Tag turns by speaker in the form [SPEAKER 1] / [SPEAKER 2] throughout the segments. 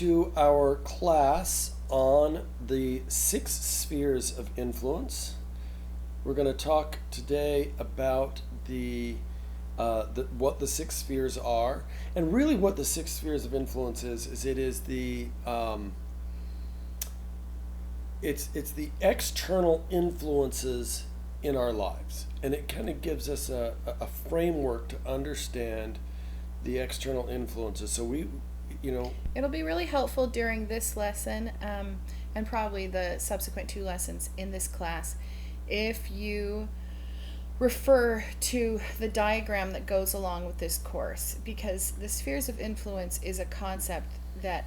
[SPEAKER 1] to our class on the 6 spheres of influence. We're going to talk today about what the 6 spheres are, and really what the 6 spheres of influence is it is the it's the external influences in our lives, and it kind of gives us a framework to understand the external influences. So
[SPEAKER 2] it'll be really helpful during this lesson, and probably the subsequent 2 lessons in this class, if you refer to the diagram that goes along with this course, because the spheres of influence is a concept that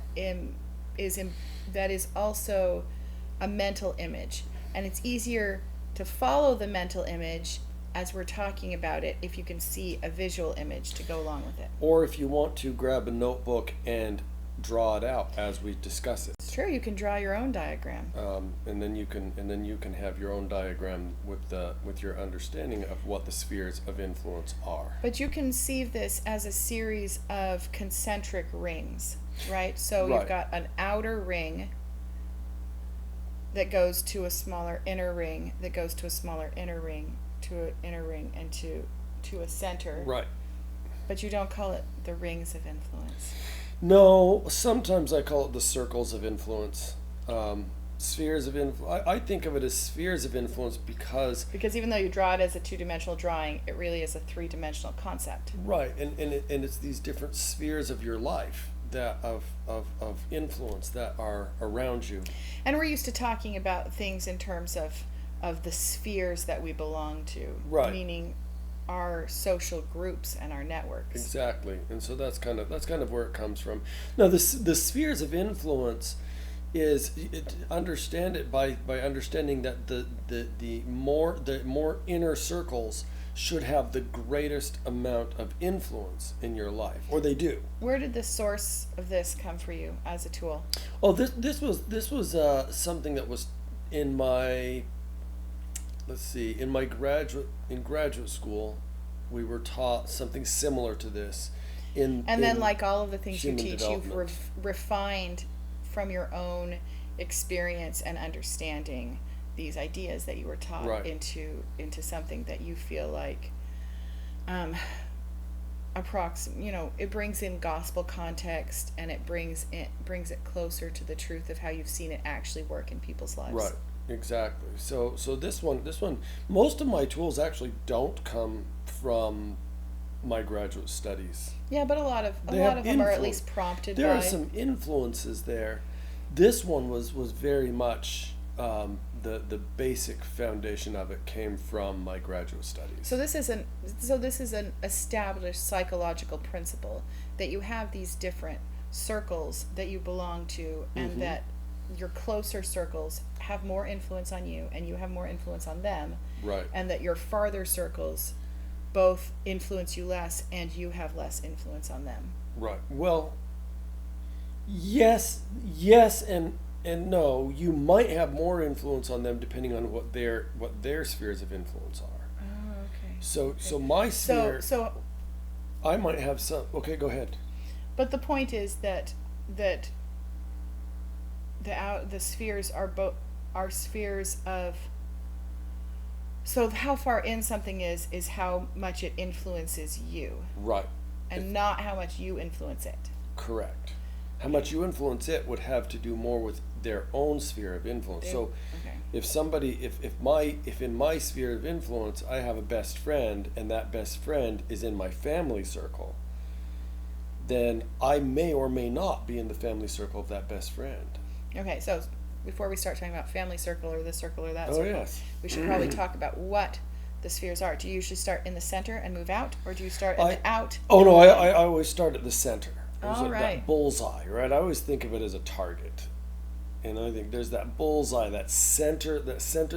[SPEAKER 2] is also a mental image, and it's easier to follow the mental image as we're talking about it if you can see a visual image to go along with it.
[SPEAKER 1] Or if you want to grab a notebook and draw it out as we discuss it.
[SPEAKER 2] It's true, you can draw your own diagram.
[SPEAKER 1] And then you can have your own diagram with your understanding of what the spheres of influence are.
[SPEAKER 2] But you conceive this as a series of concentric rings, right? So
[SPEAKER 1] Right.
[SPEAKER 2] You've got an outer ring that goes to a smaller inner ring, that goes to a smaller inner ring, to an inner ring, and to a center.
[SPEAKER 1] Right.
[SPEAKER 2] But you don't call it the rings of influence.
[SPEAKER 1] No, sometimes I call it the circles of influence. Spheres of influence. I think of it as spheres of influence because
[SPEAKER 2] even though you draw it as a 2-dimensional drawing, it really is a 3-dimensional concept.
[SPEAKER 1] right, and it's these different spheres of your life that of influence that are around you.
[SPEAKER 2] And we're used to talking about things in terms of the spheres that we belong to,
[SPEAKER 1] Right.
[SPEAKER 2] meaning our social groups and our networks.
[SPEAKER 1] Exactly, and so that's kind of where it comes from. Now, the spheres of influence understand it by understanding that the more inner circles should have the greatest amount of influence in your life, or they do.
[SPEAKER 2] Where did the source of this come for you as a tool?
[SPEAKER 1] Oh, this was something that was in my graduate school. We were taught something similar to this
[SPEAKER 2] Then, like all of the things you
[SPEAKER 1] human
[SPEAKER 2] teach,
[SPEAKER 1] development.
[SPEAKER 2] you've refined from your own experience and understanding these ideas that you were taught
[SPEAKER 1] Right.
[SPEAKER 2] into something that you feel like it brings in gospel context, and it brings it closer to the truth of how you've seen it actually work in people's lives.
[SPEAKER 1] Right, exactly. So this one, most of my tools actually don't come from my graduate studies.
[SPEAKER 2] Yeah, but a lot of
[SPEAKER 1] They
[SPEAKER 2] them
[SPEAKER 1] have
[SPEAKER 2] are at
[SPEAKER 1] influ-
[SPEAKER 2] least prompted
[SPEAKER 1] There
[SPEAKER 2] by.
[SPEAKER 1] are some influences there. This one was very much the basic foundation of it came from my graduate studies.
[SPEAKER 2] So this is an established psychological principle that you have these different circles that you belong to, and
[SPEAKER 1] Mhm.
[SPEAKER 2] that your closer circles have more influence on you and you have more influence on them,
[SPEAKER 1] Right.
[SPEAKER 2] and that your farther circles both influence you less and you have less influence on them.
[SPEAKER 1] Right. Well, yes, and no. You might have more influence on them depending on what their spheres of influence are.
[SPEAKER 2] Oh, okay.
[SPEAKER 1] So my sphere,
[SPEAKER 2] So
[SPEAKER 1] I might have some. Okay, go ahead.
[SPEAKER 2] but the point is that the spheres are spheres of. So how far in something is how much it influences you,
[SPEAKER 1] Right.
[SPEAKER 2] and not how much you influence it.
[SPEAKER 1] Correct. How much you influence it would have to do more with their own sphere of influence. So
[SPEAKER 2] Okay.
[SPEAKER 1] if in my sphere of influence I have a best friend, and that best friend is in my family circle, then I may or may not be in the family circle of that best friend.
[SPEAKER 2] Okay, so before we start talking about family circle or this circle or that
[SPEAKER 1] Oh,
[SPEAKER 2] circle,
[SPEAKER 1] yes.
[SPEAKER 2] we should probably talk about what the spheres are. Do you usually start in the center and move out, or do you start in the out?
[SPEAKER 1] Oh no, I always start at the center. There's
[SPEAKER 2] All
[SPEAKER 1] that
[SPEAKER 2] right.
[SPEAKER 1] bullseye, right? I always think of it as a target. And I think there's that bullseye, that center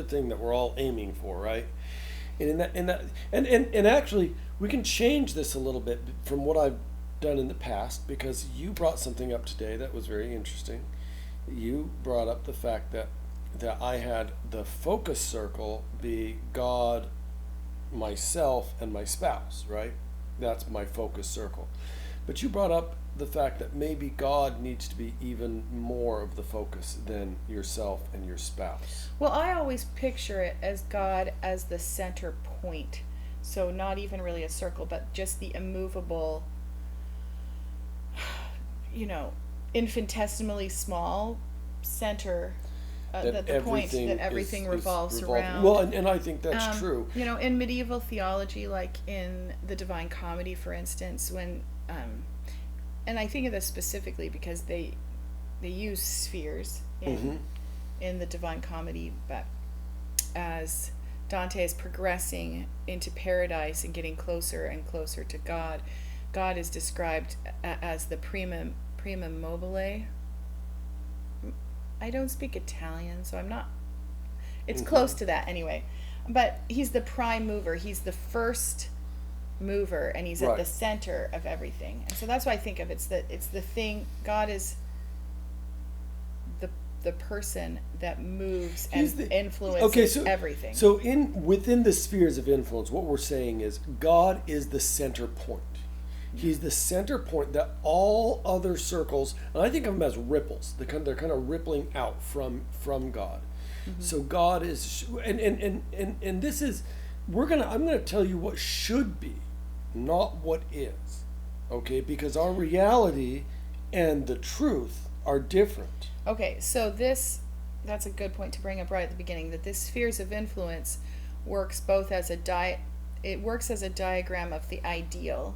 [SPEAKER 1] thing that we're all aiming for, right? And and actually we can change this a little bit from what I've done in the past, because you brought something up today that was very interesting. You brought up the fact that I had the focus circle be God, myself, and my spouse, right? That's my focus circle. But you brought up the fact that maybe God needs to be even more of the focus than yourself and your spouse.
[SPEAKER 2] Well, I always picture it as God as the center point. So not even really a circle, but just the immovable, infinitesimally small center, the point that everything revolves around.
[SPEAKER 1] Well, and I think that's true.
[SPEAKER 2] In medieval theology, like in the Divine Comedy, for instance, when, and I think of this specifically because they use spheres in the Divine Comedy, but as Dante is progressing into paradise and getting closer and closer to God, God is described as the prima mobile. I don't speak Italian, so I'm not. It's close to that anyway. But he's the prime mover. He's the first mover, and he's at the center of everything. And so that's why I think of it's the thing. God is the person that moves and influences everything.
[SPEAKER 1] So within the spheres of influence, what we're saying is God is the center point. He's the center point that all other circles, and I think of them as ripples. They're kind of rippling out from God. Mm-hmm. So God is, and this is, I'm gonna tell you what should be, not what is, okay? Because our reality and the truth are different.
[SPEAKER 2] Okay, so that's a good point to bring up right at the beginning, that this spheres of influence works both as it works as a diagram of the ideal.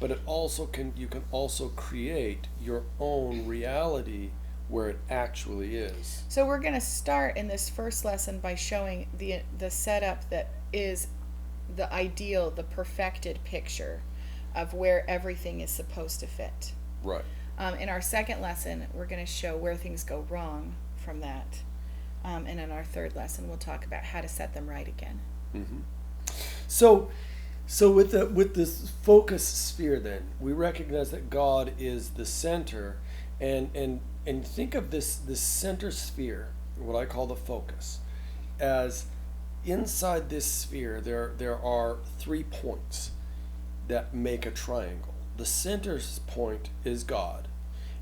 [SPEAKER 1] But you can also create your own reality where it actually is.
[SPEAKER 2] So we're going to start in this first lesson by showing the setup that is the ideal, the perfected picture of where everything is supposed to fit.
[SPEAKER 1] Right.
[SPEAKER 2] In our second lesson, we're going to show where things go wrong from that. And in our third lesson, we'll talk about how to set them right again.
[SPEAKER 1] Mm-hmm. So with this focus sphere, then we recognize that God is the center, and think of this center sphere, what I call the focus, as inside this sphere there are 3 points that make a triangle. The center point is God,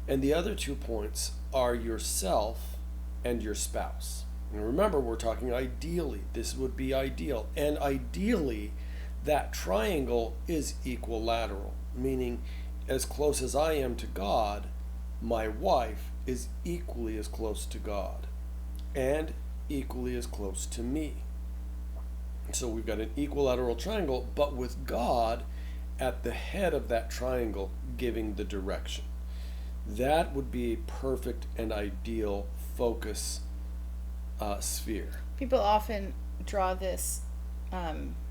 [SPEAKER 1] and the other 2 points are yourself and your spouse. And remember, we're talking ideally. This would be ideal, and ideally that triangle is equilateral, meaning as close as I am to God, my wife is equally as close to God and equally as close to me. So we've got an equilateral triangle, but with God at the head of that triangle giving the direction. That would be a perfect and ideal focus sphere.
[SPEAKER 2] People often draw this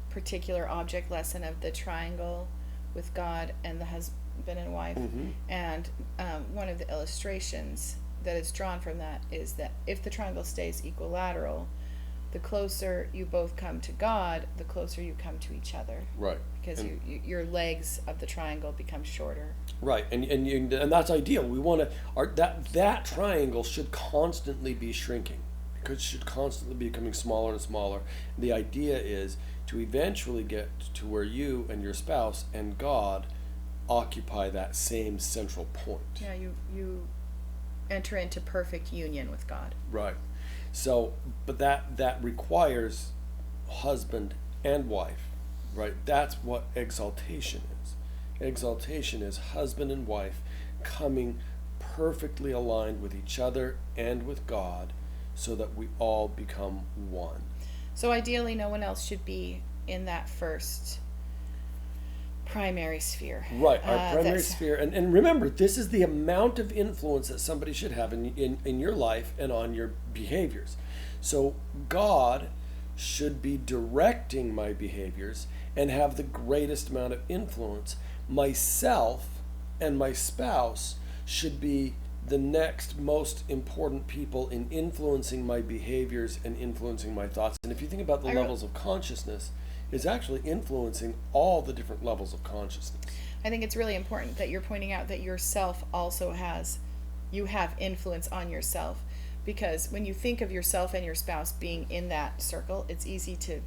[SPEAKER 2] particular object lesson of the triangle with God and the husband and wife, and one of the illustrations that is drawn from that is that if the triangle stays equilateral, the closer you both come to God, the closer you come to each other.
[SPEAKER 1] Right.
[SPEAKER 2] Because your legs of the triangle become shorter.
[SPEAKER 1] Right, and that's ideal. We want to that triangle should constantly be shrinking, because it should constantly be becoming smaller and smaller. The idea is to eventually get to where you and your spouse and God occupy that same central point.
[SPEAKER 2] Yeah, you enter into perfect union with God.
[SPEAKER 1] Right. So, but that requires husband and wife, right? That's what exaltation is. Exaltation is husband and wife coming perfectly aligned with each other and with God, so that we all become one.
[SPEAKER 2] So ideally, no one else should be in that first primary sphere.
[SPEAKER 1] Right, our primary sphere. And remember, this is the amount of influence that somebody should have in your life and on your behaviors. So God should be directing my behaviors and have the greatest amount of influence. Myself and my spouse should be the next most important people in influencing my behaviors and influencing my thoughts. And if you think about the levels of consciousness, it's actually influencing all the different levels of consciousness.
[SPEAKER 2] I think it's really important that you're pointing out that yourself also you have influence on yourself, because when you think of yourself and your spouse being in that circle, it's easy to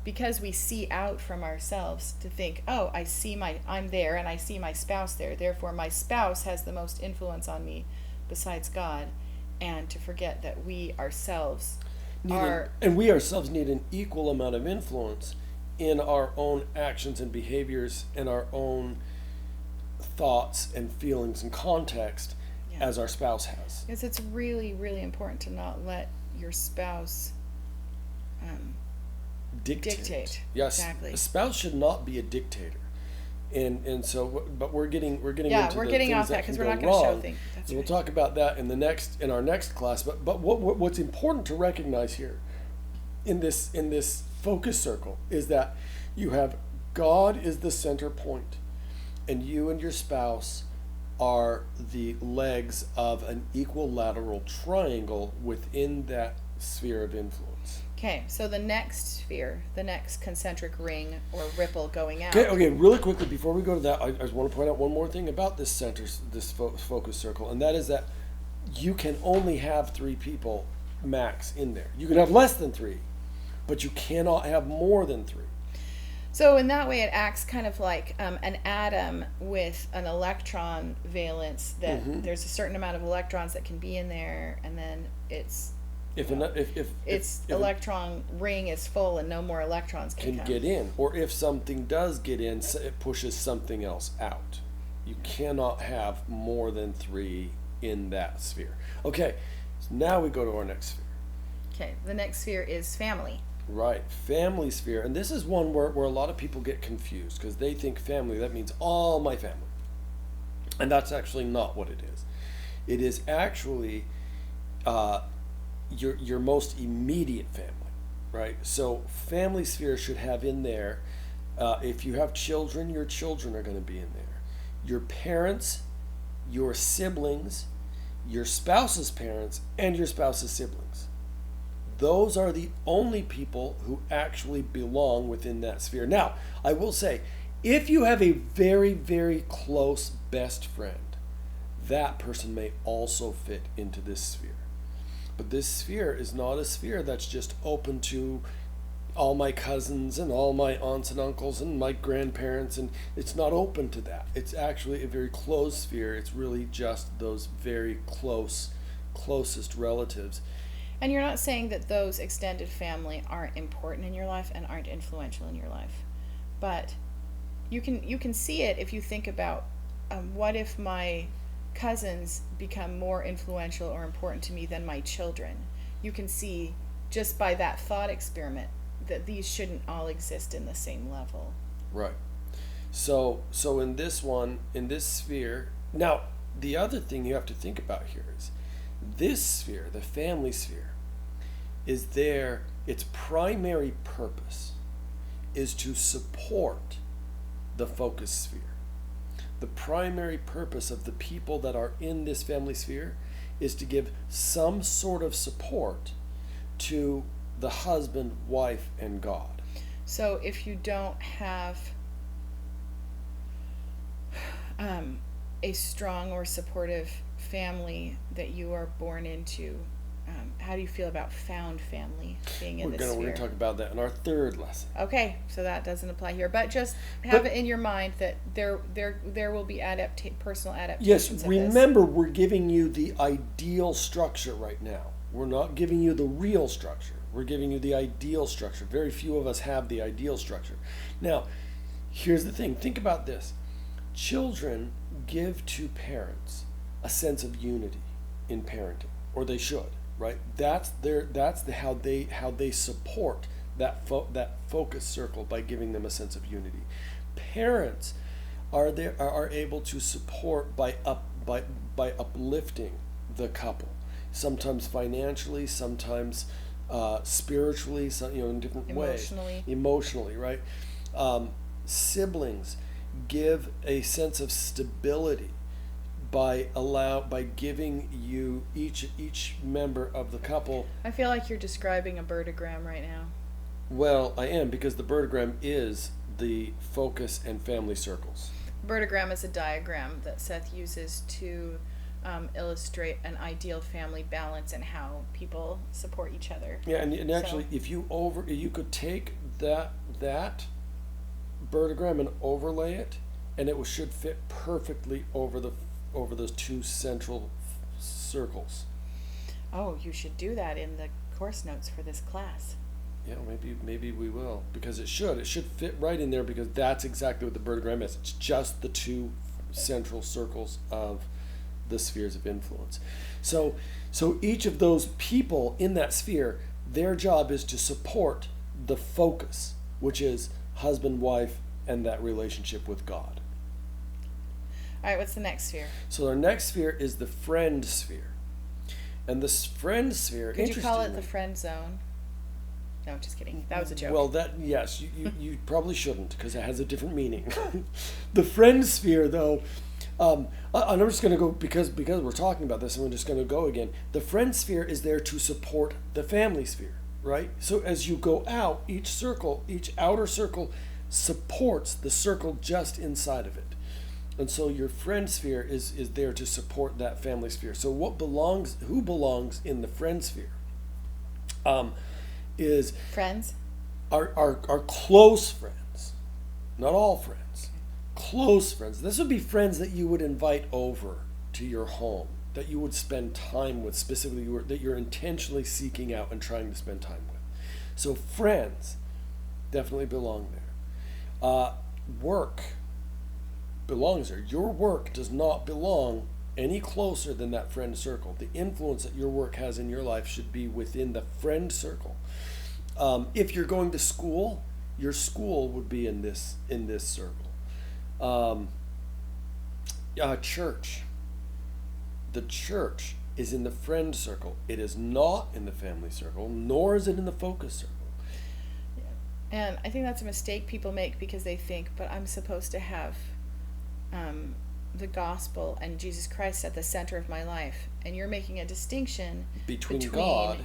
[SPEAKER 2] because we see out from ourselves to think, oh, I'm there and I see my spouse there, therefore my spouse has the most influence on me besides God, and to forget that we ourselves
[SPEAKER 1] and we ourselves need an equal amount of influence in our own actions and behaviors and our own thoughts and feelings and context as our spouse has.
[SPEAKER 2] Because it's really, really important to not let your spouse dictate.
[SPEAKER 1] Yes,
[SPEAKER 2] exactly.
[SPEAKER 1] A spouse should not be a dictator. And so, but we're getting into
[SPEAKER 2] we're getting off that because we're not going to show things.
[SPEAKER 1] So we'll talk about that in our next class. But what's important to recognize here in this focus circle is that you have God is the center point, and you and your spouse are the legs of an equilateral triangle within that sphere of influence.
[SPEAKER 2] Okay, so the next sphere, the next concentric ring or ripple going out.
[SPEAKER 1] Okay, really quickly before we go to that, I just want to point out one more thing about this focus circle, and that is that you can only have 3 people max in there. You can have less than 3, but you cannot have more than 3.
[SPEAKER 2] So in that way, it acts kind of like an atom with an electron valence. That there's a certain amount of electrons that can be in there, and then its electron ring is full, and no more electrons can
[SPEAKER 1] get in. Or if something does get in, it pushes something else out. You cannot have more than 3 in that sphere. Okay, so now we go to our next sphere.
[SPEAKER 2] Okay, the next sphere is family.
[SPEAKER 1] Right, family sphere. And this is one where a lot of people get confused because they think family, that means all my family. And that's actually not what it is. It is actually your most immediate family, right? So family sphere should have in there, if you have children, your children are going to be in there. Your parents, your siblings, your spouse's parents, and your spouse's siblings. Those are the only people who actually belong within that sphere. Now, I will say, if you have a very, very close best friend, that person may also fit into this sphere. But this sphere is not a sphere that's just open to all my cousins and all my aunts and uncles and my grandparents, and it's not open to that. It's actually a very closed sphere. It's really just those very closest relatives.
[SPEAKER 2] And you're not saying that those extended family aren't important in your life and aren't influential in your life, but you can see it if you think about what if my cousins become more influential or important to me than my children. You can see just by that thought experiment that these shouldn't all exist in the same level.
[SPEAKER 1] Right. So in this sphere, now the other thing you have to think about here is this sphere, the family sphere, its primary purpose is to support the focus sphere. The primary purpose of the people that are in this family sphere is to give some sort of support to the husband, wife, and God.
[SPEAKER 2] So if you don't have a strong or supportive family that you are born into, how do you feel about found family being in this sphere? We're going
[SPEAKER 1] to talk about that in our third lesson.
[SPEAKER 2] Okay, so that doesn't apply here, but just have it in your mind that there will be personal adaptations.
[SPEAKER 1] Yes, remember we're giving you the ideal structure right now. We're not giving you the real structure. We're giving you the ideal structure. Very few of us have the ideal structure. Now, here's the thing. Think about this. Children give to parents a sense of unity in parenting, or they should, right? That's how they support that focus circle by giving them a sense of unity. Parents are able to support by uplifting the couple, sometimes financially, sometimes spiritually, in different ways. Emotionally, right? Siblings give a sense of stability by giving you each member of the couple.
[SPEAKER 2] I feel like you're describing a birdogram right now.
[SPEAKER 1] Well, I am, because the birdogram is the focus and family circles.
[SPEAKER 2] Birdogram is a diagram that Seth uses to illustrate an ideal family balance and how people support each other.
[SPEAKER 1] Yeah, and actually, if you could take that bertogram and overlay it, and it should fit perfectly over those two central circles.
[SPEAKER 2] Oh, you should do that in the course notes for this class.
[SPEAKER 1] Yeah, maybe we will, because it should fit right in there, because that's exactly what the bertogram is. It's just the two central circles of the spheres of influence. So each of those people in that sphere, their job is to support the focus, which is husband, wife, and that relationship with God.
[SPEAKER 2] All right, what's the next sphere?
[SPEAKER 1] So our next sphere is the friend sphere. And this friend sphere,
[SPEAKER 2] could you call it the friend zone? No, just kidding. That was a joke.
[SPEAKER 1] Well, yes, you probably shouldn't, because it has a different meaning. The friend sphere, though, and I'm just going to go, because we're talking about this, and we're just going to go again. The friend sphere is there to support the family sphere, right? So as you go out, each outer circle supports the circle just inside of it. And so your friend sphere is there to support that family sphere. So who belongs in the friend sphere? Is
[SPEAKER 2] friends?
[SPEAKER 1] Our close friends, not all friends, close friends. This would be friends that you would invite over to your home, that you would spend time with, specifically that you're intentionally seeking out and trying to spend time with. So friends definitely belong there. Work belongs there. Your work does not belong any closer than that friend circle. The influence that your work has in your life should be within the friend circle. If you're going to school, your school would be in this circle. Church. The church is in the friend circle. It is not in the family circle, nor is it in the focus circle.
[SPEAKER 2] And I think that's a mistake people make, because they think, but I'm supposed to have the gospel and Jesus Christ at the center of my life. And you're making a distinction between God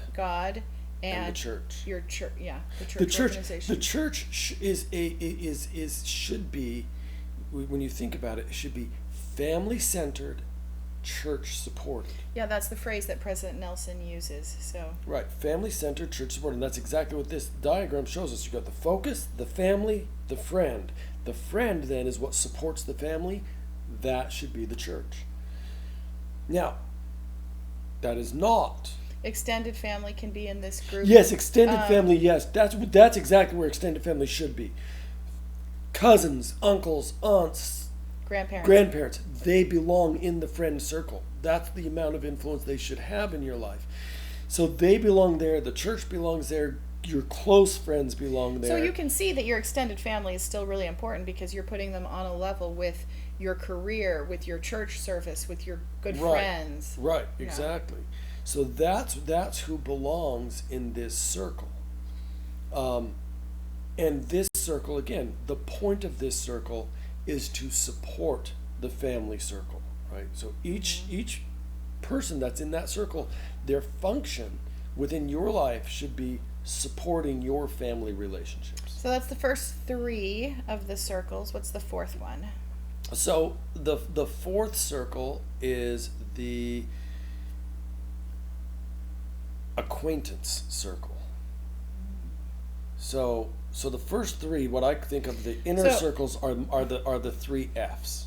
[SPEAKER 2] and
[SPEAKER 1] the church.
[SPEAKER 2] Your church, yeah, the church organization.
[SPEAKER 1] The church should be, when you think about it, it should be family-centered, church-supported.
[SPEAKER 2] Yeah, that's the phrase that President Nelson uses. So
[SPEAKER 1] right, family-centered, church-supported, and that's exactly what this diagram shows us. You've got the focus, the family, the friend. The friend then is what supports the family. That should be the church. Now, that is not.
[SPEAKER 2] Extended family can be in this group.
[SPEAKER 1] Yes, extended family, yes. That's exactly where extended family should be. Cousins, uncles, aunts, grandparents, they belong in the friend circle. That's the amount of influence they should have in your life. So they belong there, the church belongs there, your close friends belong there.
[SPEAKER 2] So you can see that your extended family is still really important, because you're putting them on a level with your career, with your church service, with your good friends.
[SPEAKER 1] Right, exactly. Yeah. So that's who belongs in this circle. And this circle, again, the point of this circle is to support the family circle, right? So each person that's in that circle, their function within your life should be supporting your family relationships.
[SPEAKER 2] So that's the first three of the circles. What's the fourth one?
[SPEAKER 1] So the fourth circle is the acquaintance circle. So the first three, what I think of the inner circles are the three F's.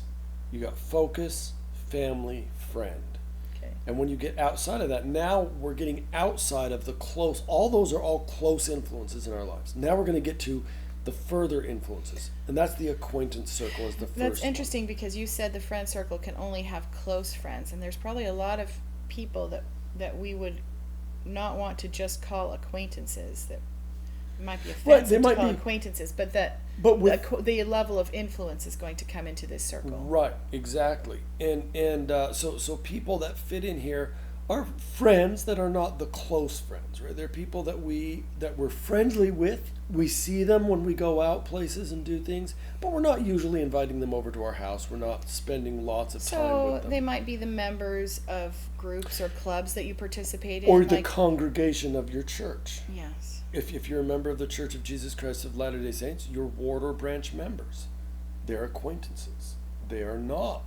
[SPEAKER 1] You got focus, family, friend.
[SPEAKER 2] Okay.
[SPEAKER 1] And when you get outside of that, now we're getting outside of the close. All those are all close influences in our lives. Now we're going to get to the further influences, and that's the acquaintance circle is the first.
[SPEAKER 2] That's interesting, because you said the friend circle can only have close friends, and there's probably a lot of people that we would not want to just call acquaintances. That might be offensive to call acquaintances, but the level of influence is going to come into this circle.
[SPEAKER 1] Right, exactly. And so people that fit in here are friends that are not the close friends, right? They're people that we're friendly with. We see them when we go out places and do things, but we're not usually inviting them over to our house. We're not spending lots of time with them.
[SPEAKER 2] So they might be the members of groups or clubs that you participate in.
[SPEAKER 1] Or the congregation of your church.
[SPEAKER 2] Yes.
[SPEAKER 1] If you're a member of the Church of Jesus Christ of Latter-day Saints, your ward or branch members. They're acquaintances. They are not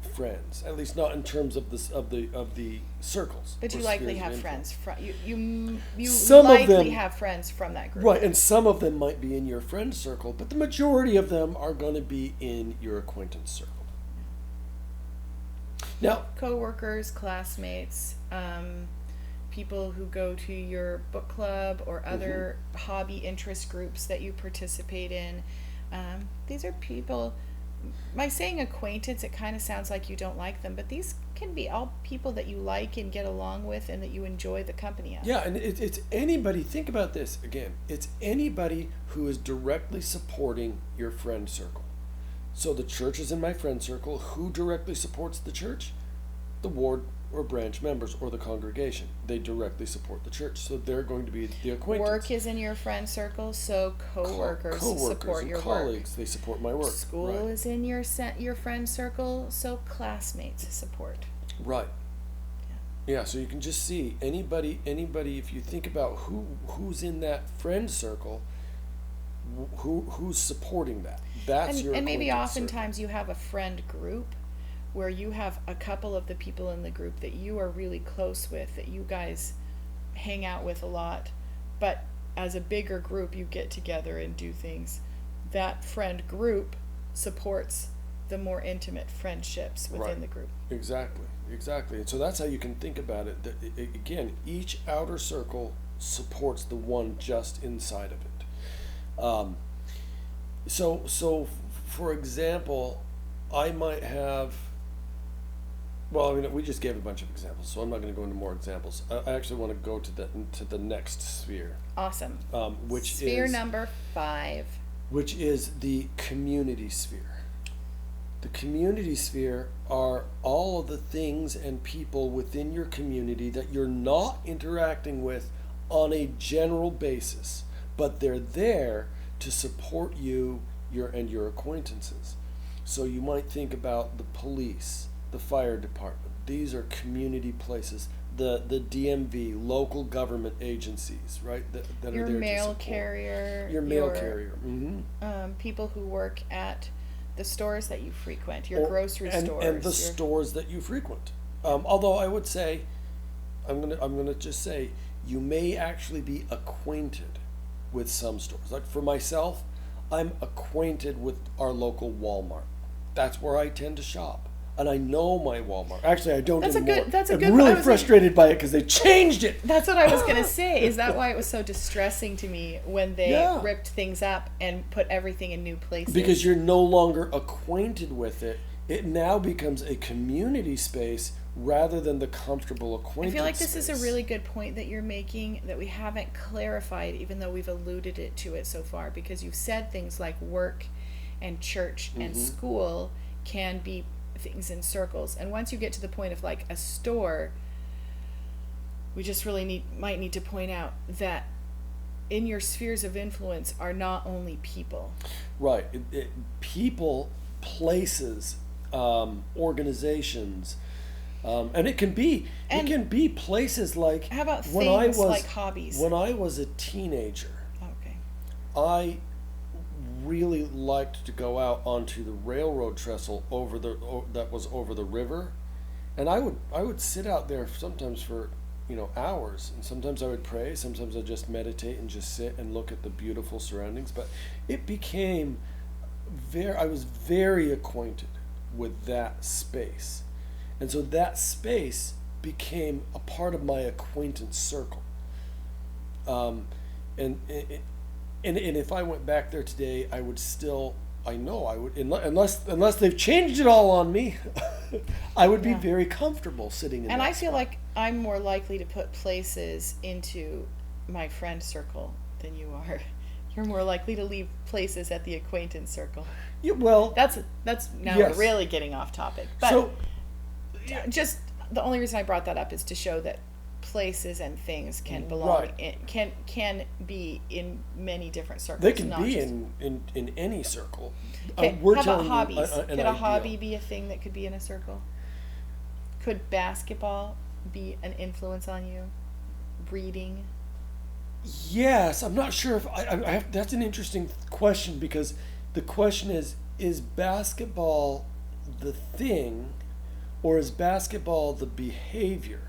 [SPEAKER 1] friends, at least not in terms of the circles.
[SPEAKER 2] But
[SPEAKER 1] or
[SPEAKER 2] you likely
[SPEAKER 1] spheres of
[SPEAKER 2] have
[SPEAKER 1] influence.
[SPEAKER 2] friends from you
[SPEAKER 1] Some of
[SPEAKER 2] likely
[SPEAKER 1] them-
[SPEAKER 2] have friends from that group.
[SPEAKER 1] Right, and some of them might be in your friend circle, but the majority of them are going to be in your acquaintance circle. Now,
[SPEAKER 2] Co-workers, classmates, people who go to your book club or other hobby interest groups that you participate in. These are people, by saying acquaintance, it kind of sounds like you don't like them, but these can be all people that you like and get along with and that you enjoy the company of.
[SPEAKER 1] yeah, and it's anybody, think about this again, it's anybody who is directly supporting your friend circle. So the church is in my friend circle. Who directly supports the church? The ward or branch members or the congregation. They directly support the church, so they're going to be the acquaintance.
[SPEAKER 2] Work is in your friend circle, so co-workers support
[SPEAKER 1] and
[SPEAKER 2] your
[SPEAKER 1] colleagues,
[SPEAKER 2] work.
[SPEAKER 1] they support my work.
[SPEAKER 2] School
[SPEAKER 1] right.
[SPEAKER 2] is in your friend circle, so classmates support.
[SPEAKER 1] Right. Yeah, so you can just see anybody if you think about who's in that friend circle, who's supporting that. That's your
[SPEAKER 2] And maybe
[SPEAKER 1] acquaintance circle.
[SPEAKER 2] oftentimes you have a friend group where you have a couple of the people in the group that you are really close with, that you guys hang out with a lot, but as a bigger group you get together and do things. That friend group supports the more intimate friendships within
[SPEAKER 1] Right.
[SPEAKER 2] the group.
[SPEAKER 1] Exactly. And so that's how you can think about it. That again, each outer circle supports the one just inside of it. So for example, I might have. Well, I mean, we just gave a bunch of examples, so I'm not going to go into more examples. I actually want to go to the next sphere,
[SPEAKER 2] Awesome.
[SPEAKER 1] which
[SPEAKER 2] Sphere
[SPEAKER 1] is
[SPEAKER 2] number 5.
[SPEAKER 1] which is the community sphere. The community sphere are all of the things and people within your community that you're not interacting with on a general basis, but they're there to support you, your acquaintances. So you might think about the police, the fire department. These are community places. The DMV, local government agencies, right? That
[SPEAKER 2] Your
[SPEAKER 1] are there
[SPEAKER 2] mail
[SPEAKER 1] to support.
[SPEAKER 2] carrier.
[SPEAKER 1] Your mail carrier. Mm-hmm.
[SPEAKER 2] People who work at the stores that you frequent, your grocery stores.
[SPEAKER 1] And the stores that you frequent. Although I would say, I'm gonna just say, you may actually be acquainted with some stores. Like for myself, I'm acquainted with our local Walmart. That's where I tend to shop. And I know my Walmart. Actually, I don't anymore. I'm really frustrated by it because they changed it.
[SPEAKER 2] That's what I was going to say. Is that why it was so distressing to me when they ripped things up and put everything in new places?
[SPEAKER 1] Because you're no longer acquainted with it. It now becomes a community space rather than the comfortable acquaintance
[SPEAKER 2] I feel like this
[SPEAKER 1] space.
[SPEAKER 2] is a really good point that you're making that we haven't clarified, even though we've alluded to it so far, because you've said things like work and church and school can be things in circles, and once you get to the point of like a store, we just really might need to point out that in your spheres of influence are not only people.
[SPEAKER 1] Right. People, places, organizations, and it can be places like.
[SPEAKER 2] How about
[SPEAKER 1] when
[SPEAKER 2] things like hobbies?
[SPEAKER 1] When I was a teenager,
[SPEAKER 2] Okay.
[SPEAKER 1] I really liked to go out onto the railroad trestle that was over the river, and I would sit out there sometimes for hours, and sometimes I would pray, sometimes I'd just meditate and just sit and look at the beautiful surroundings. But it became I was very acquainted with that space, and so that space became a part of my acquaintance circle. And if I went back there today, I would still, unless they've changed it all on me, I would be very comfortable sitting in that
[SPEAKER 2] And I feel
[SPEAKER 1] spot.
[SPEAKER 2] like I'm more likely to put places into my friend circle than you are. You're more likely to leave places at the acquaintance circle.
[SPEAKER 1] Yeah, well,
[SPEAKER 2] That's now
[SPEAKER 1] Yes.
[SPEAKER 2] we're really getting off topic. But
[SPEAKER 1] so
[SPEAKER 2] just the only reason I brought that up is to show that places and things can belong
[SPEAKER 1] Right.
[SPEAKER 2] can be in many different circles.
[SPEAKER 1] they can
[SPEAKER 2] not
[SPEAKER 1] be
[SPEAKER 2] just,
[SPEAKER 1] in any circle.
[SPEAKER 2] Okay,
[SPEAKER 1] We're
[SPEAKER 2] how about
[SPEAKER 1] telling you
[SPEAKER 2] hobbies?
[SPEAKER 1] an
[SPEAKER 2] Could a
[SPEAKER 1] ideal.
[SPEAKER 2] hobby be a thing that could be in a circle? Could basketball be an influence on you? Reading?
[SPEAKER 1] Yes, I'm not sure if I have. That's an interesting question, because the question is basketball the thing Or is basketball the behavior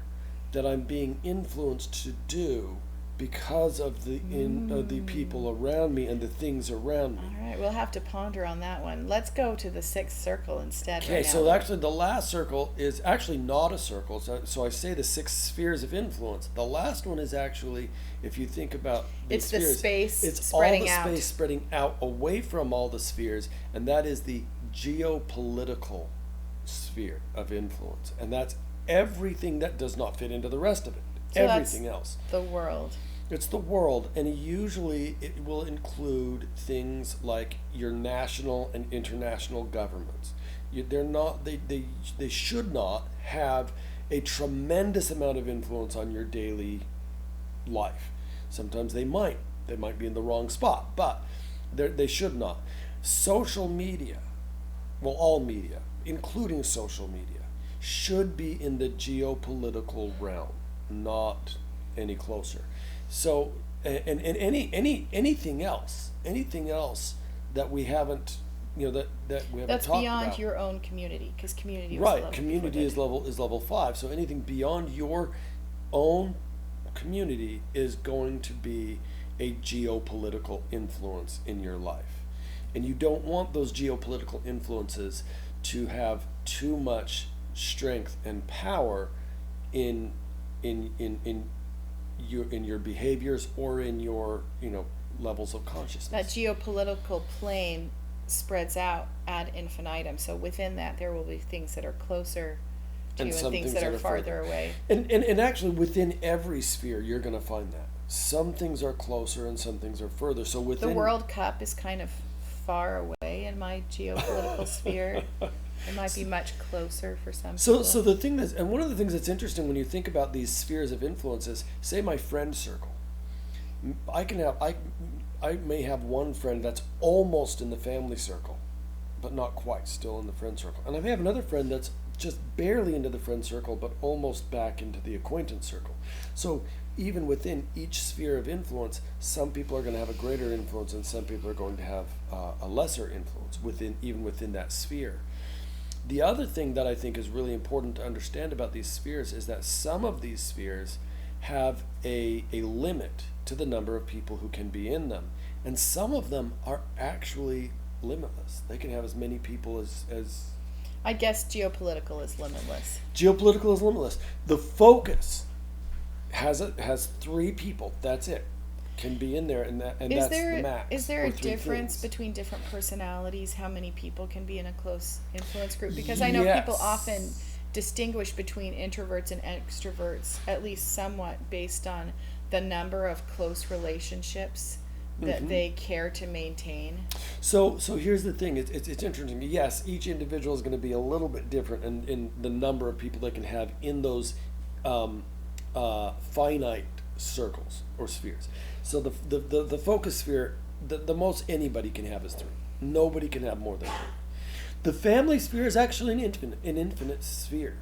[SPEAKER 1] that I'm being influenced to do because of the people around me and the things around me?
[SPEAKER 2] All right, we'll have to ponder on that one. Let's go to the sixth circle instead.
[SPEAKER 1] Okay,
[SPEAKER 2] right
[SPEAKER 1] so
[SPEAKER 2] now.
[SPEAKER 1] actually the last circle is actually not a circle. So I say the six spheres of influence. The last one is actually, if you think about
[SPEAKER 2] It's the
[SPEAKER 1] spheres,
[SPEAKER 2] space
[SPEAKER 1] it's
[SPEAKER 2] spreading
[SPEAKER 1] all the
[SPEAKER 2] out.
[SPEAKER 1] space spreading out away from all the spheres, and that is the geopolitical sphere of influence. And that's everything that does not fit into the rest of it.
[SPEAKER 2] So that's
[SPEAKER 1] Everything else.
[SPEAKER 2] the world.
[SPEAKER 1] It's the world, and usually it will include things like your national and international governments. They're not. They should not have a tremendous amount of influence on your daily life. Sometimes they might. They might be in the wrong spot, but they should not. Social media, well, all media, including social media, should be in the geopolitical realm, not any closer. So, and anything else that we haven't, that we haven't
[SPEAKER 2] That's
[SPEAKER 1] talked
[SPEAKER 2] beyond
[SPEAKER 1] about.
[SPEAKER 2] your own community, because community was
[SPEAKER 1] Right,
[SPEAKER 2] level
[SPEAKER 1] community
[SPEAKER 2] before
[SPEAKER 1] is level 5. So anything beyond your own community is going to be a geopolitical influence in your life, and you don't want those geopolitical influences to have too much strength and power in your behaviors or in your levels of consciousness.
[SPEAKER 2] that geopolitical plane spreads out ad infinitum. So within that, there will be things that are closer to
[SPEAKER 1] And
[SPEAKER 2] you and
[SPEAKER 1] some
[SPEAKER 2] things that are farther away.
[SPEAKER 1] And actually within every sphere you're going to find that some things are closer and some things are further. So within
[SPEAKER 2] The World Cup is kind of far away in my geopolitical sphere. It might be much closer for some people.
[SPEAKER 1] So the thing that's, and one of the things that's interesting when you think about these spheres of influence is, say my friend circle. I may have one friend that's almost in the family circle, but not quite, still in the friend circle. And I may have another friend that's just barely into the friend circle, but almost back into the acquaintance circle. So even within each sphere of influence, some people are going to have a greater influence and some people are going to have a lesser influence even within that sphere. The other thing that I think is really important to understand about these spheres is that some of these spheres have a limit to the number of people who can be in them. And some of them are actually limitless. They can have as many people as
[SPEAKER 2] I guess geopolitical is limitless.
[SPEAKER 1] geopolitical is limitless. The focus has 3 people. That's it. Can be in there, and that's the max.
[SPEAKER 2] Is there
[SPEAKER 1] or
[SPEAKER 2] a
[SPEAKER 1] 3
[SPEAKER 2] difference
[SPEAKER 1] things.
[SPEAKER 2] between different personalities? How many people can be in a close influence group? Because I know people
[SPEAKER 1] Yes.
[SPEAKER 2] often distinguish between introverts and extroverts, at least somewhat, based on the number of close relationships that they care to maintain.
[SPEAKER 1] So here's the thing. It's interesting. Yes, each individual is going to be a little bit different in the number of people they can have in those finite circles or spheres. So the focus sphere, the most anybody can have is 3. Nobody can have more than 3. The family sphere is actually an infinite sphere.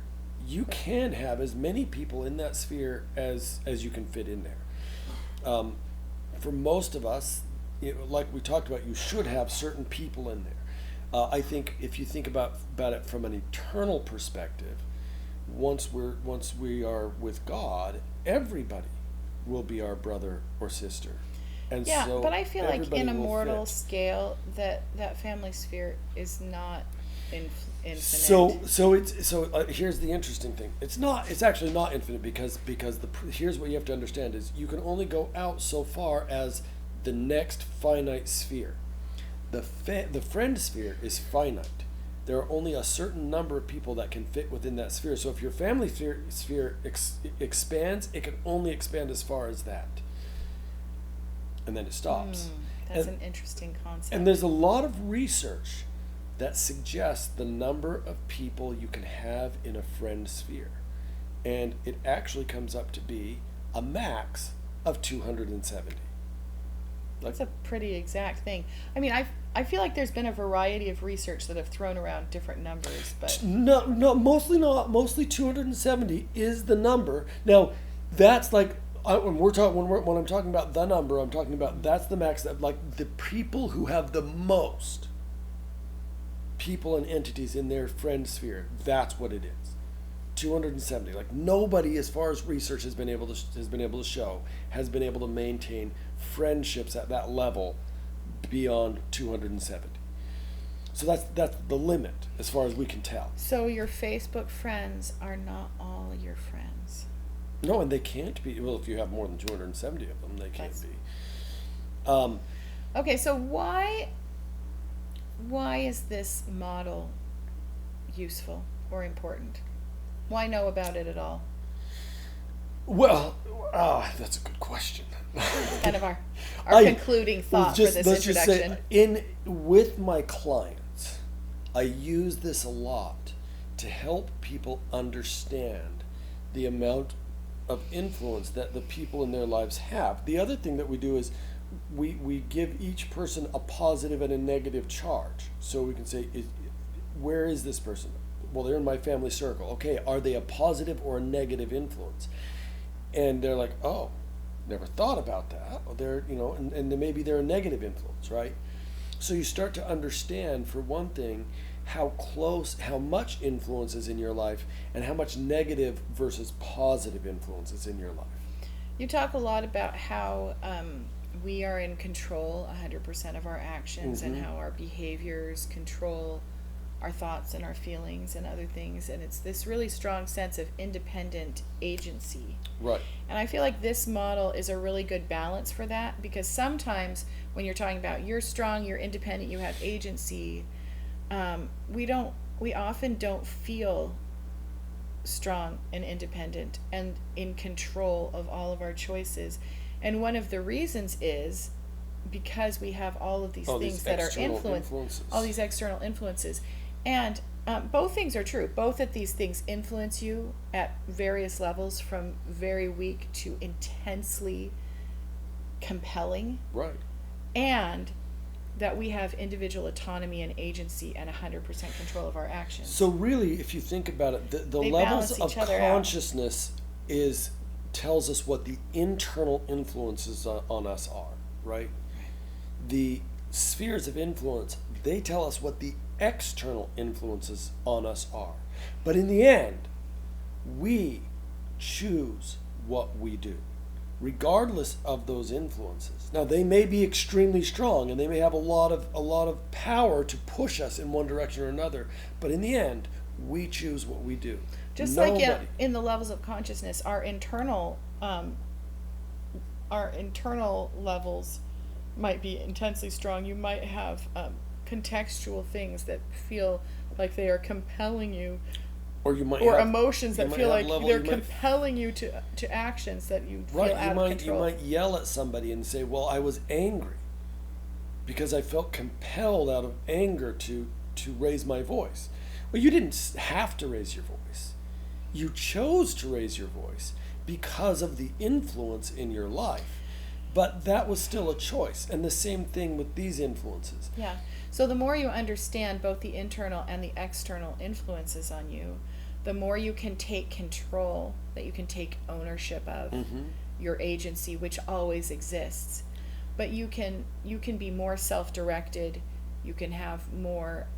[SPEAKER 1] You can have as many people in that sphere as you can fit in there. For most of us, like we talked about, you should have certain people in there. I think if you think about it from an eternal perspective, once we are with God, everybody will be our brother or sister. And
[SPEAKER 2] Yeah,
[SPEAKER 1] so
[SPEAKER 2] but I feel like
[SPEAKER 1] everybody
[SPEAKER 2] in a
[SPEAKER 1] will
[SPEAKER 2] mortal
[SPEAKER 1] fit.
[SPEAKER 2] scale, that family sphere is not infinite.
[SPEAKER 1] So here's the interesting thing. It's actually not infinite because here's what you have to understand is you can only go out so far as the next finite sphere. The friend sphere is finite. There are only a certain number of people that can fit within that sphere. So if your family sphere expands, it can only expand as far as that, and then it stops.
[SPEAKER 2] That's
[SPEAKER 1] And-
[SPEAKER 2] an interesting concept.
[SPEAKER 1] And there's a lot of research that suggests the number of people you can have in a friend sphere. And it actually comes up to be a max of 270.
[SPEAKER 2] That's a pretty exact thing. I mean, I feel like there's been a variety of research that have thrown around different numbers, but
[SPEAKER 1] No, mostly not. Mostly 270 is the number. Now, that's like when I'm talking about the number, I'm talking about that's the max. That like the people who have the most people and entities in their friend sphere. That's what it is. 270. Like nobody, as far as research has been able to show, has been able to maintain friendships at that level beyond 270. So that's the limit as far as we can tell.
[SPEAKER 2] So your Facebook friends are not all your friends.
[SPEAKER 1] No, and they can't be. Well, if you have more than 270 of them, they can't
[SPEAKER 2] That's-
[SPEAKER 1] be.
[SPEAKER 2] Okay, so why is this model useful or important? Why know about it at all?
[SPEAKER 1] Well, that's a good question.
[SPEAKER 2] Kind of our
[SPEAKER 1] I-
[SPEAKER 2] concluding thought for this
[SPEAKER 1] let's just
[SPEAKER 2] introduction.
[SPEAKER 1] say, with my clients, I use this a lot to help people understand the amount of influence that the people in their lives have. The other thing that we do is we give each person a positive and a negative charge. So we can say, where is this person? Well, they're in my family circle. Okay, are they a positive or a negative influence? And they're like, oh, never thought about that. Well, they're, and then maybe they're a negative influence, right? So you start to understand, for one thing, how much influence is in your life and how much negative versus positive influence is in your life.
[SPEAKER 2] You talk a lot about how we are in control 100% of our actions and how our behaviors control our thoughts and our feelings and other things. And it's this really strong sense of independent agency.
[SPEAKER 1] Right.
[SPEAKER 2] And I feel like this model is a really good balance for that, because sometimes when you're talking about you're strong, you're independent, you have agency, we often don't feel strong and independent and in control of all of our choices. And one of the reasons is because we have all of these things that are influences. All these external influences. And both things are true. Both of these things influence you at various levels, from very weak to intensely compelling.
[SPEAKER 1] Right.
[SPEAKER 2] And that we have individual autonomy and agency and 100% control of our actions.
[SPEAKER 1] So really, if you think about it, the
[SPEAKER 2] They
[SPEAKER 1] levels
[SPEAKER 2] balance
[SPEAKER 1] of
[SPEAKER 2] each other out.
[SPEAKER 1] consciousness tells us what the internal influences on us are, right? The spheres of influence, they tell us what the external influences on us are. But in the end, we choose what we do, regardless of those influences. Now, they may be extremely strong and they may have a lot of power to push us in one direction or another, but in the end, we choose what we do.
[SPEAKER 2] Just
[SPEAKER 1] Nobody.
[SPEAKER 2] like in the levels of consciousness, our internal levels might be intensely strong. You might have contextual things that feel like they are compelling you,
[SPEAKER 1] Or you might
[SPEAKER 2] or
[SPEAKER 1] have
[SPEAKER 2] emotions that feel like they're
[SPEAKER 1] you might-
[SPEAKER 2] compelling you to actions that you feel
[SPEAKER 1] Right,
[SPEAKER 2] out
[SPEAKER 1] you
[SPEAKER 2] of
[SPEAKER 1] might
[SPEAKER 2] control.
[SPEAKER 1] you might yell at somebody and say, "Well, I was angry because I felt compelled out of anger to raise my voice." Well, you didn't have to raise your voice. You chose to raise your voice because of the influence in your life. But that was still a choice. And the same thing with these influences.
[SPEAKER 2] Yeah. So the more you understand both the internal and the external influences on you, the more you can take control, that you can take ownership of your agency, which always exists. But you can be more self-directed. You can have more.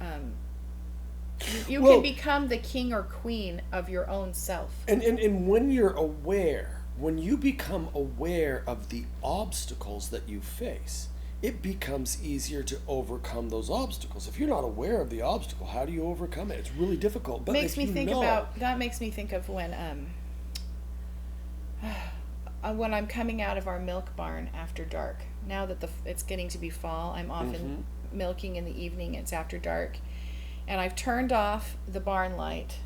[SPEAKER 2] You can become the king or queen of your own self.
[SPEAKER 1] And when you're aware, when you become aware of the obstacles that you face, it becomes easier to overcome those obstacles. If you're not aware of the obstacle, how do you overcome it? It's really difficult. But
[SPEAKER 2] Makes
[SPEAKER 1] if
[SPEAKER 2] me
[SPEAKER 1] you
[SPEAKER 2] think
[SPEAKER 1] know,
[SPEAKER 2] about that. Makes me think of when I'm coming out of our milk barn after dark. Now that it's getting to be fall, I'm often milking in the evening. It's after dark, and I've turned off the barn light,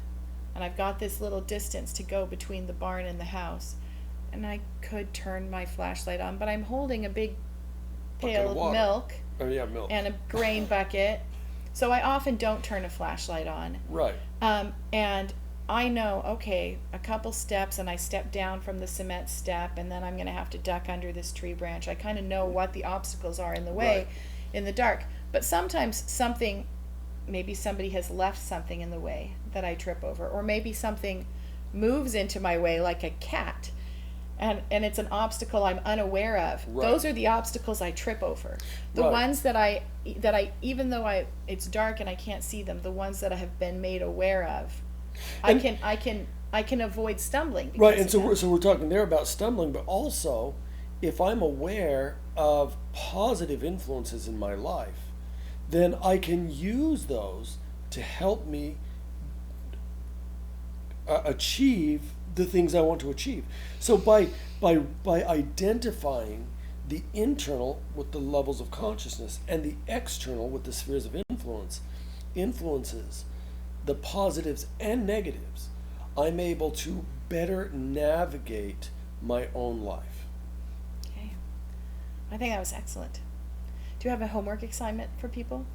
[SPEAKER 2] and I've got this little distance to go between the barn and the house, and I could turn my flashlight on, but I'm holding a big pail of milk
[SPEAKER 1] Oh yeah, milk.
[SPEAKER 2] and a grain bucket, so I often don't turn a flashlight on.
[SPEAKER 1] Right.
[SPEAKER 2] And I know, okay, a couple steps and I step down from the cement step, and then I'm going to have to duck under this tree branch. I kind of know what the obstacles are in the way
[SPEAKER 1] Right.
[SPEAKER 2] in the dark. But sometimes maybe somebody has left something in the way that I trip over, or maybe something moves into my way like a cat. And it's an obstacle I'm unaware of.
[SPEAKER 1] Right.
[SPEAKER 2] Those are the obstacles I trip over. The
[SPEAKER 1] Right.
[SPEAKER 2] ones that I even though it's dark and I can't see them, the ones that I have been made aware of, I can I can avoid stumbling.
[SPEAKER 1] Right,
[SPEAKER 2] because
[SPEAKER 1] and
[SPEAKER 2] of
[SPEAKER 1] so
[SPEAKER 2] that.
[SPEAKER 1] we're talking there about stumbling, but also if I'm aware of positive influences in my life, then I can use those to help me achieve the things I want to achieve. So by identifying the internal with the levels of consciousness and the external with the spheres of influences, the positives and negatives, I'm able to better navigate my own life.
[SPEAKER 2] Okay. I think that was excellent. Do you have a homework assignment for people?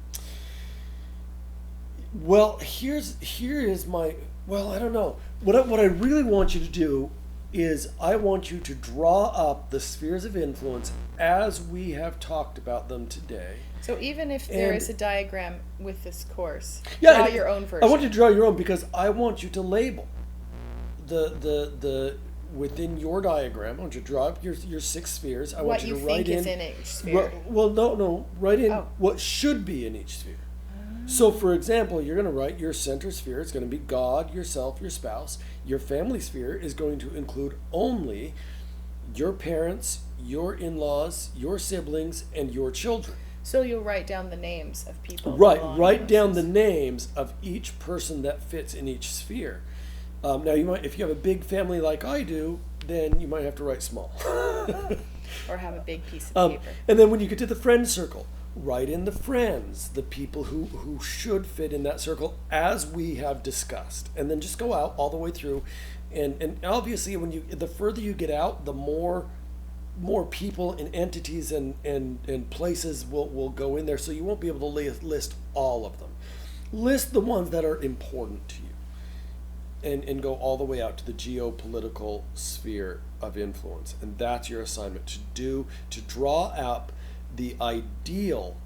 [SPEAKER 1] Well, here is my, well, I don't know. What I really want you to do is I want you to draw up the spheres of influence as we have talked about them today.
[SPEAKER 2] So even if there
[SPEAKER 1] And-
[SPEAKER 2] is a diagram with this course,
[SPEAKER 1] Yeah,
[SPEAKER 2] draw
[SPEAKER 1] and
[SPEAKER 2] your own version.
[SPEAKER 1] I want you to draw your own because I want you to label the within your diagram. I want you to draw up your 6 spheres. I want
[SPEAKER 2] what
[SPEAKER 1] you
[SPEAKER 2] you
[SPEAKER 1] to
[SPEAKER 2] think
[SPEAKER 1] write
[SPEAKER 2] is
[SPEAKER 1] in.
[SPEAKER 2] in each sphere.
[SPEAKER 1] Well, no, write in
[SPEAKER 2] Oh.
[SPEAKER 1] what should be in each sphere. So, for example, you're going to write your center sphere. It's going to be God, yourself, your spouse. Your family sphere is going to include only your parents, your in-laws, your siblings, and your children.
[SPEAKER 2] So you'll write down the names of people.
[SPEAKER 1] Right,
[SPEAKER 2] along
[SPEAKER 1] write
[SPEAKER 2] those
[SPEAKER 1] down the
[SPEAKER 2] lists.
[SPEAKER 1] names of each person that fits in each sphere. Now, you might, if you have a big family like I do, then you might have to write small.
[SPEAKER 2] Or have a big piece of paper.
[SPEAKER 1] And then when you get to the friend circle, write in the friends, the people who should fit in that circle as we have discussed. And then just go out all the way through. And obviously the further you get out, the more people and entities and places will go in there. So you won't be able to list all of them. List the ones that are important to you. And go all the way out to the geopolitical sphere of influence. And that's your assignment to draw up the ideal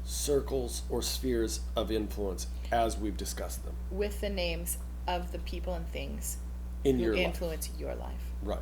[SPEAKER 1] circles or spheres of influence as we've discussed them
[SPEAKER 2] With the names of the people and things
[SPEAKER 1] in
[SPEAKER 2] who
[SPEAKER 1] your life.
[SPEAKER 2] influence your life.
[SPEAKER 1] Right.